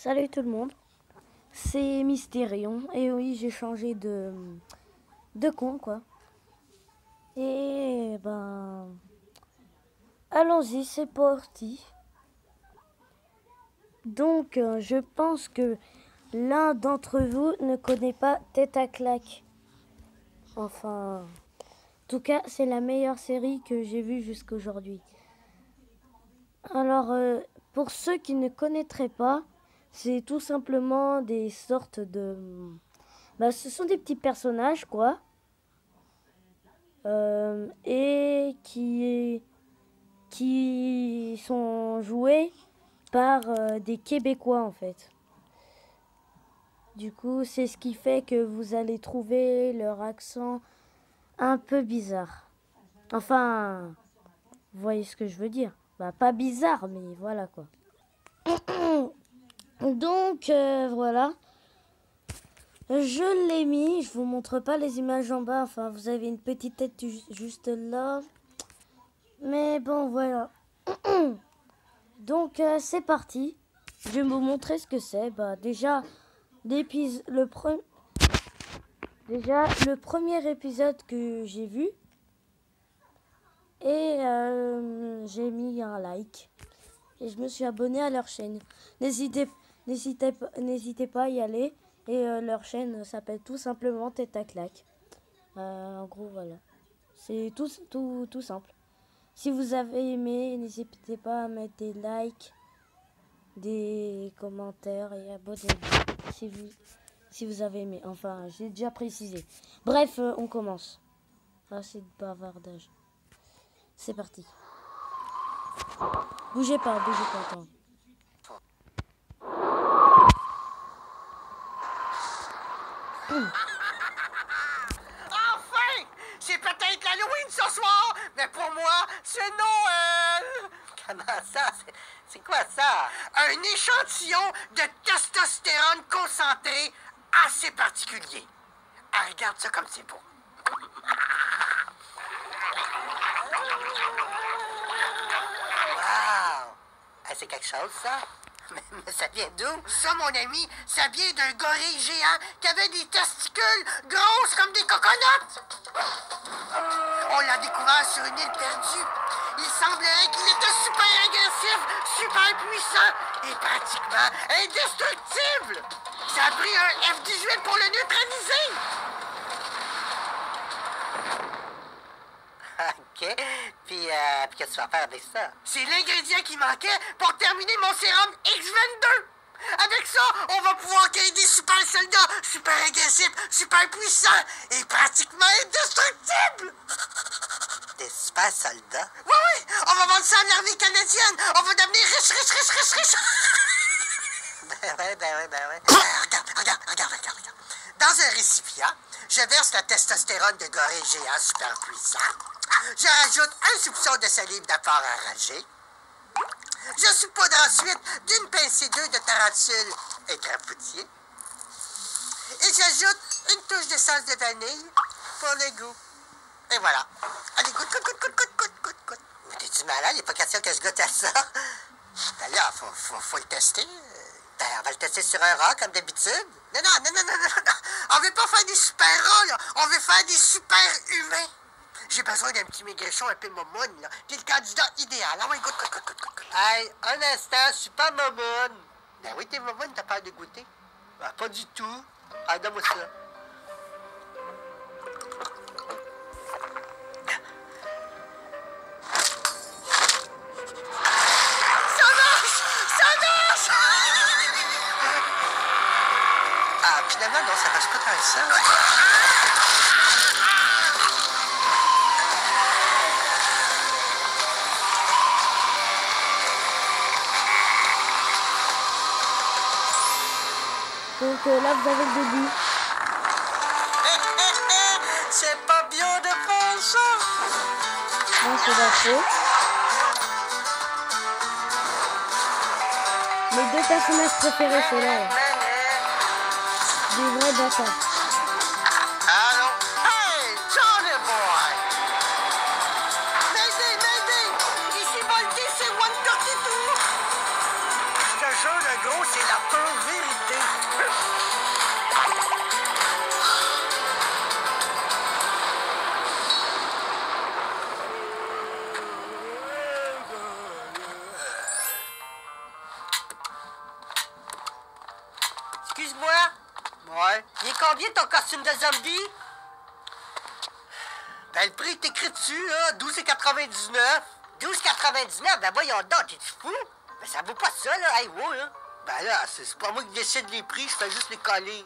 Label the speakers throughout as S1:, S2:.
S1: Salut tout le monde, c'est Mystérion, et oui j'ai changé de compte quoi. Et ben allons-y, c'est parti. Donc je pense que l'un d'entre vous ne connaît pas Tête à claque. Enfin, en tout cas c'est la meilleure série que j'ai vue jusqu'aujourd'hui. Alors pour ceux qui ne connaîtraient pas, c'est tout simplement des sortes de... ce sont des petits personnages, quoi. Et qui sont joués par des Québécois, en fait. Du coup, c'est ce qui fait que vous allez trouver leur accent un peu bizarre. Enfin, vous voyez ce que je veux dire. Pas bizarre, mais voilà, quoi. Donc, voilà. Je l'ai mis. Je vous montre pas les images en bas. Enfin, vous avez une petite tête juste là. Mais bon, voilà. Donc, c'est parti. Je vais vous montrer ce que c'est. Déjà, le premier épisode que j'ai vu. Et j'ai mis un like. Et je me suis abonné à leur chaîne. N'hésitez pas à y aller. Et leur chaîne s'appelle tout simplement Tête à claque. En gros, voilà. C'est tout simple. Si vous avez aimé, n'hésitez pas à mettre des likes, des commentaires et abonnez-vous si vous avez aimé. Enfin, j'ai déjà précisé. Bref, on commence. C'est de bavardage. C'est parti. Bougez pas, attends.
S2: Enfin! C'est peut-être l'Halloween ce soir, mais pour moi, c'est Noël! Comment ça? C'est quoi ça? Un échantillon de testostérone concentré assez particulier. Ah, regarde ça comme c'est beau. Wow! C'est quelque chose, ça? Mais ça vient d'où? Ça, mon ami, ça vient d'un gorille géant qui avait des testicules grosses comme des coconuts! On l'a découvert sur une île perdue. Il semblerait qu'il était super agressif, super puissant et pratiquement indestructible! Ça a pris un F-18 pour le neutraliser! OK. Puis qu'est-ce que tu vas faire avec ça? C'est l'ingrédient qui manquait pour terminer mon sérum X22. Avec ça, on va pouvoir créer des super soldats, super agressifs, super puissants et pratiquement indestructibles. Des super soldats? Oui, on va vendre ça à l'armée canadienne. On va devenir riche. Ben ouais. Regarde. Dans un récipient, je verse la testostérone de gorille géant super puissant. Je rajoute un soupçon de salive d'apport enragé. Je saupoudre ensuite d'une pincée d'œufs de tarentule écrapoutier. Et j'ajoute une touche d'essence de vanille pour le goût. Et voilà. Allez, goûte. Mais t'es-tu malade? Il n'est pas question que je goûte à ça. Ben là, faut le tester. Ben, on va le tester sur un rat, comme d'habitude. Non. On veut pas faire des super rats, là. On veut faire des super humains. J'ai besoin d'un petit maigrichon un peu momoune, là. T'es le candidat idéal. Ah ouais, goûte. Hey, un instant, je suis pas momoune. Ben oui, t'es momoune, t'as peur de goûter. Ben, pas du tout. Ah, donne-moi ça. Ça marche! Ah, finalement, non, ça marche pas tant que ça.
S1: Donc là, vous avez le début.
S2: C'est pas bien de faire ça.
S1: Non, c'est l'intro. Mes deux personnages préférés, c'est là. Des vrais bâtards.
S2: Allô? Hey, Johnny boy! Mayday! Ici Volty, c'est 132! Je te jure de gros, c'est la pure vérité. Excuse-moi. Ouais. Il est combien ton costume de zombie? Ben, le prix est écrit dessus, là. 12,99. 12,99? Ben, voyons donc, t'es-tu fou? Ben, ça vaut pas ça, là. Hey, wow, là. Ben, là, c'est pas moi qui décide les prix, je fais juste les coller.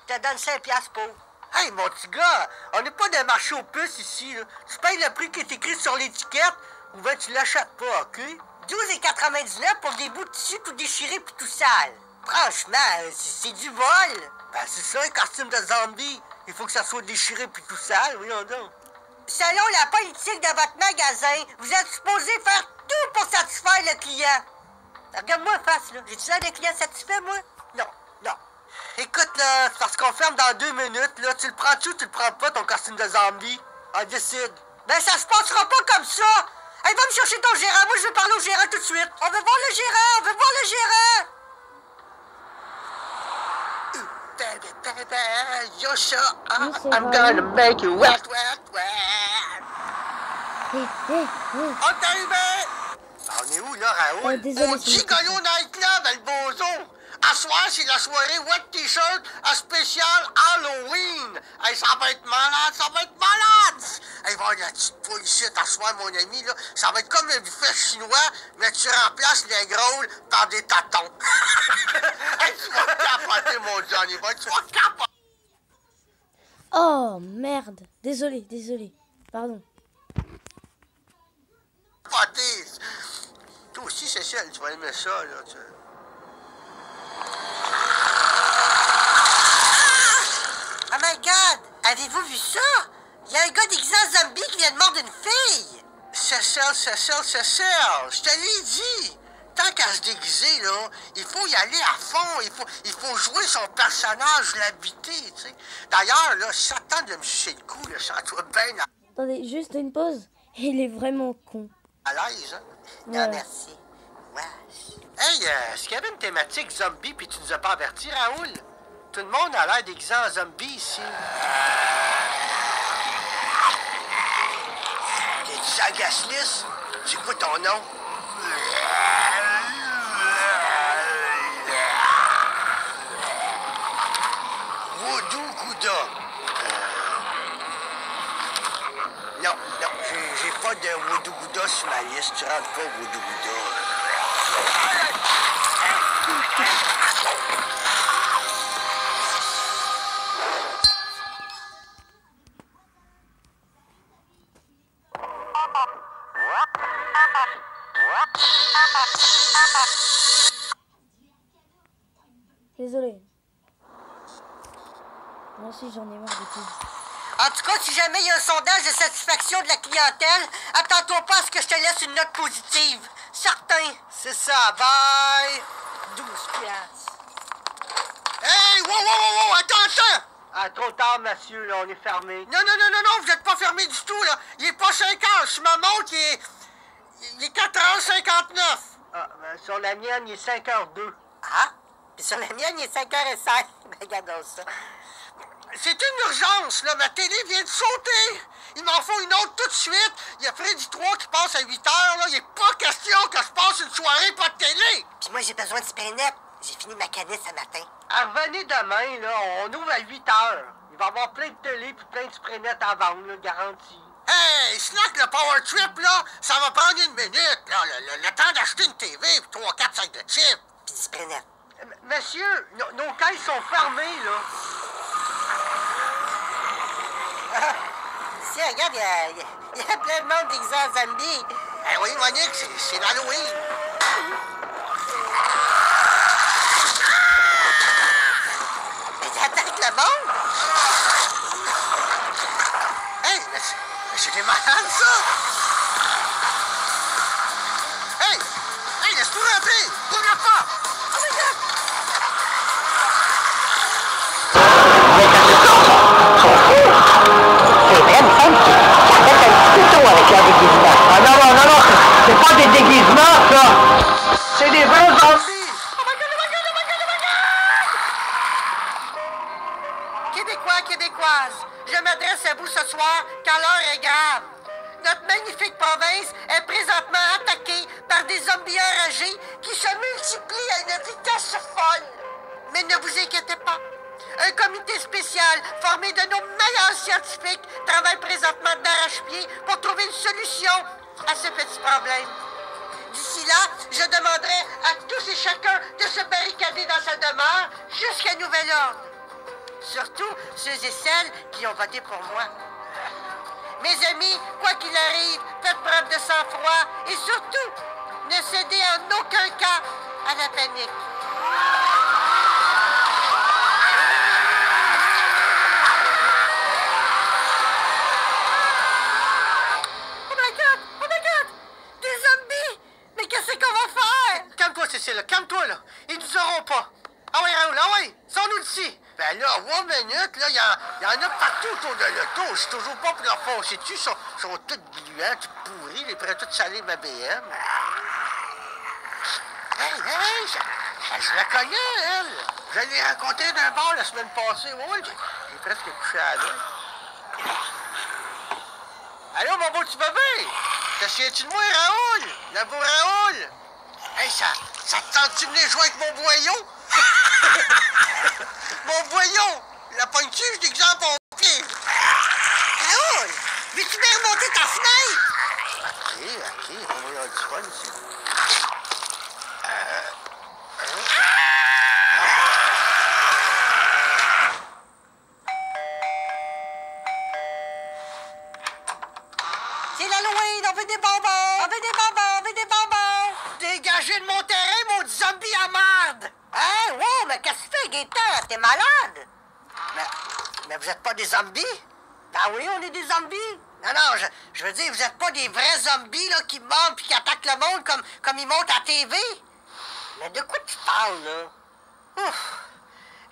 S2: Je te donne 5 piastres pour. Hey, mon petit gars, on n'est pas d'un marché aux puces ici, là. Tu payes le prix qui est écrit sur l'étiquette, ou ben tu l'achètes pas, OK? 12,99 pour des bouts de tissu tout déchirés puis tout sale. Franchement, c'est du vol. Ben, c'est ça, un costume de zombie. Il faut que ça soit déchiré puis tout sale, voyons donc. Selon la politique de votre magasin, vous êtes supposé faire tout pour satisfaire le client. Regarde-moi face, là. J'ai-tu l'air d'un client satisfait, moi? Non, non. Écoute, là, c'est parce qu'on ferme dans 2 minutes, là. Tu le prends-tu ou tu le prends pas, ton costume de zombie? On décide. Ben, ça se passera pas comme ça! Hey, va me chercher ton gérant. Moi, je veux parler au gérant tout de suite. On veut voir le gérant! On veut voir le gérant! Yosha, I'm gonna make you wet, wet, wet. On est arrivé! On est où, là, Raoul? Au Gigolo Nightclub, El Bozo. À soir, c'est la soirée Wet T-shirt à spécial Halloween. Hey, ça va être malade, ça va être malade! Hey, va y avoir la petite poule ici à soir, mon ami, là. Ça va être comme un buffet chinois, mais tu remplaces les grôles par des tatons. Hey, tu vas capoter, mon Johnny, tu vas capoter.
S1: Oh, merde. Désolé. Pardon.
S2: Toi aussi, Cécile, tu vas aimer ça, là, tu... Oh my God! Avez-vous vu ça? Il y a un gars déguisé en zombie qui vient de mordre une fille! Cécile, je te l'ai dit! Tant qu'à se déguiser, là, il faut y aller à fond, il faut jouer son personnage, l'habiter, tu sais. D'ailleurs, là, si ça te tente de me sucer le cou, là, sens-toi bien
S1: Attendez, juste une pause. Il est vraiment con.
S2: à l'aise, hein?
S1: Ouais.
S2: Non, merci. Ouais. Hey, est-ce qu'il y avait une thématique zombie puis tu nous as pas averti, Raoul? Tout le monde a l'air déguisé en zombie ici. Es-tu Agaslis? C'est quoi ton nom? Voodoo Gouda. Non, j'ai pas de Voodoo Gouda sur ma liste. Tu rentres pas Voodoo Gouda.
S1: Désolé. Moi aussi, j'en ai marre de tout.
S2: En tout cas, si jamais il y a un sondage de satisfaction de la clientèle, attends-toi pas à ce que je te laisse une note positive. Certain. C'est ça, bye. 12 piastres. Hey, wow, attends. Ah, trop tard, monsieur, là, on est fermé. Non, vous êtes pas fermé du tout, là. Il est pas 5 heures. Sur ma montre, il est 4h59. Ah, ben, sur la mienne, il est 5h02. Ah? Puis sur la mienne, il est 5h05. Regardons ça. C'est une urgence, là. Ma télé vient de sauter. Il m'en faut une autre tout de suite. Il y a Freddy 3 qui passe à 8 heures, là. Il n'est pas question que je passe une soirée pas de télé. Puis moi, j'ai besoin de Spraynet. J'ai fini ma canisse ce matin. Revenez demain, là. On ouvre à 8 heures. Il va y avoir plein de télé puis plein de Spraynet à vendre, là, garantie. Hey, snack le Power Trip, là, ça va prendre une minute, là. Le temps d'acheter une TV puis 3-4 sacs de chips. Puis du Spraynet. Monsieur, nos caisses sont fermées, là. Si, regarde, il y a plein de monde déguisé en zombie. Eh oui, Monique, c'est l'Halloween. Mais t'attaques le monde? Hey, mais c'est des malades, ça! Hey, laisse-toi rentrer! Ouvre la porte! Oh my God! C'est vrai, me semble que ça fait un petit peu tôt avec leur déguisement. Ah non, c'est pas des déguisements, ça! C'est debout ce soir, car l'heure est grave. Notre magnifique province est présentement attaquée par des zombies enragés qui se multiplient à une vitesse folle. Mais ne vous inquiétez pas. Un comité spécial formé de nos meilleurs scientifiques travaille présentement d'arrache-pied pour trouver une solution à ce petit problème. D'ici là, je demanderai à tous et chacun de se barricader dans sa demeure jusqu'à nouvel ordre. Surtout ceux et celles qui ont voté pour moi. Mes amis, quoi qu'il arrive, faites preuve de sang-froid et surtout, ne cédez en aucun cas à la panique. Cécile, calme-toi, là. Ils nous auront pas. Ah oui, Raoul, ah oui, sors-nous d'ici. Ben là, 1 minute, là, il y en a partout autour de l'auto. Je suis toujours pas pour leur foncer dessus. Ils sont tous gluants, tous pourris, ils pourraient tous saler ma BM. Hey, je la connais, elle. Je l'ai rencontrée d'un bar la semaine passée. Oui, j'ai presque couché à l'heure. Allô, mon beau petit bébé? Te souviens-tu de moi, Raoul? Le beau Raoul? Hey, ça te tente-tu de venir jouer avec mon boyau? Mon boyau! La pointe-tu, je t'exemple en pied. Raoul! Veux-tu bien remonter ta fenêtre? OK, on va y avoir du fun ici. C'est l'Halloween, on veut des bonbons! On veut des bonbons, on veut des bonbons! Dégagez de mon terrain, mon zombie à merde! Hein? Wow, mais qu'est-ce que tu fais, Gaëtan? T'es malade? Mais vous êtes pas des zombies? Ben oui, on est des zombies. Non, je veux dire, vous êtes pas des vrais zombies, là, qui montent puis qui attaquent le monde comme ils montent à TV? Mais de quoi tu parles, là? Ouf!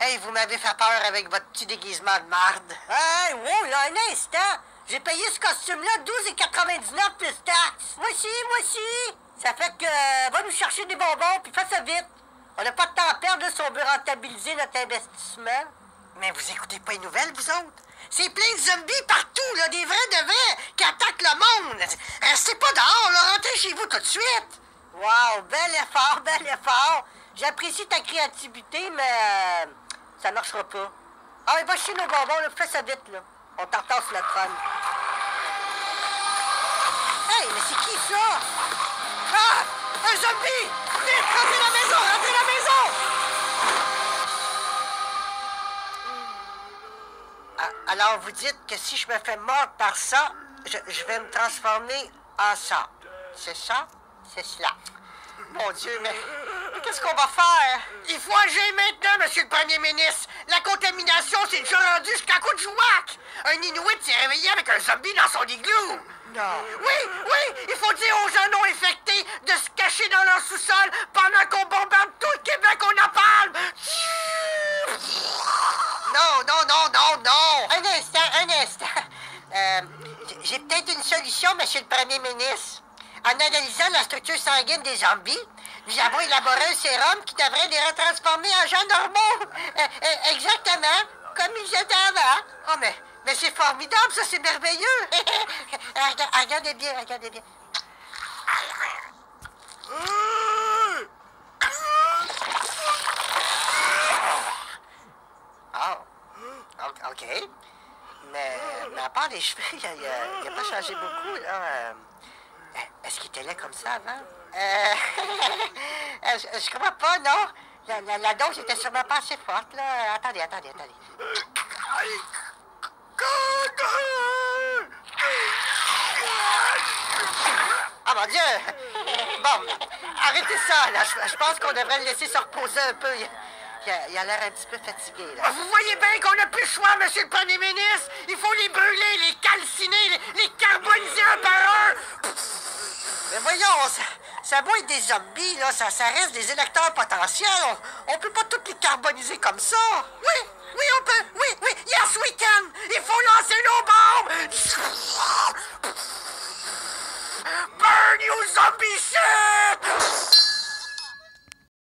S2: Hey, vous m'avez fait peur avec votre petit déguisement de marde. Hey, wow, là, un instant! J'ai payé ce costume-là 12,99 plus taxes. Moi aussi. Ça fait que va nous chercher des bonbons, puis fais ça vite. On n'a pas de temps à perdre là, si on veut rentabiliser notre investissement. Mais vous écoutez pas les nouvelles, vous autres? C'est plein de zombies partout, là, des vrais de vrais, qui attaquent le monde. Restez pas dehors, là, rentrez chez vous tout de suite. Wow, bel effort. J'apprécie ta créativité, mais ça marchera pas. Ah, va chez nos bonbons, là, fais ça vite, là. On t'entend sur notre run. Hey, mais c'est qui ça? Ah! Un zombie! Vite, rentrez la maison! Alors, vous dites que si je me fais mordre par ça, je vais me transformer en ça. C'est ça? C'est cela. Mon Dieu, mais qu'est-ce qu'on va faire? Il faut agir maintenant, monsieur le premier ministre. La contamination s'est déjà rendue jusqu'à coup de jouac. Un Inuit s'est réveillé avec un zombie dans son igloo. Non. Oui, il faut dire aux gens non infectés de se cacher dans leur sous-sol pendant qu'on bombarde tout le Québec au napalm. Non. Un instant. J'ai peut-être une solution, monsieur le premier ministre. En analysant la structure sanguine des zombies, nous avons élaboré un sérum qui devrait les retransformer en gens normaux. Exactement, comme ils étaient avant. Oh, mais c'est formidable, ça, c'est merveilleux. Regardez bien. Oh, OK. Mais à part les cheveux, il n'a pas changé beaucoup, là. Est-ce qu'il était laid comme ça avant? Je crois pas, non. La dose était sûrement pas assez forte, là. Attendez. Ah, mon Dieu! Bon, arrêtez ça, là. Je pense qu'on devrait le laisser se reposer un peu. Il a l'air un petit peu fatigué, là. Vous voyez bien qu'on n'a plus le choix, monsieur le premier ministre. Il faut les brûler, les calciner, les carboniser un par un. Mais voyons, ça doit être des zombies, là. Ça reste des électeurs potentiels. On peut pas tous les carboniser comme ça. Oui, on peut. Oui. Yes, we can. Il faut lancer nos bombes. Burn, you zombie shit!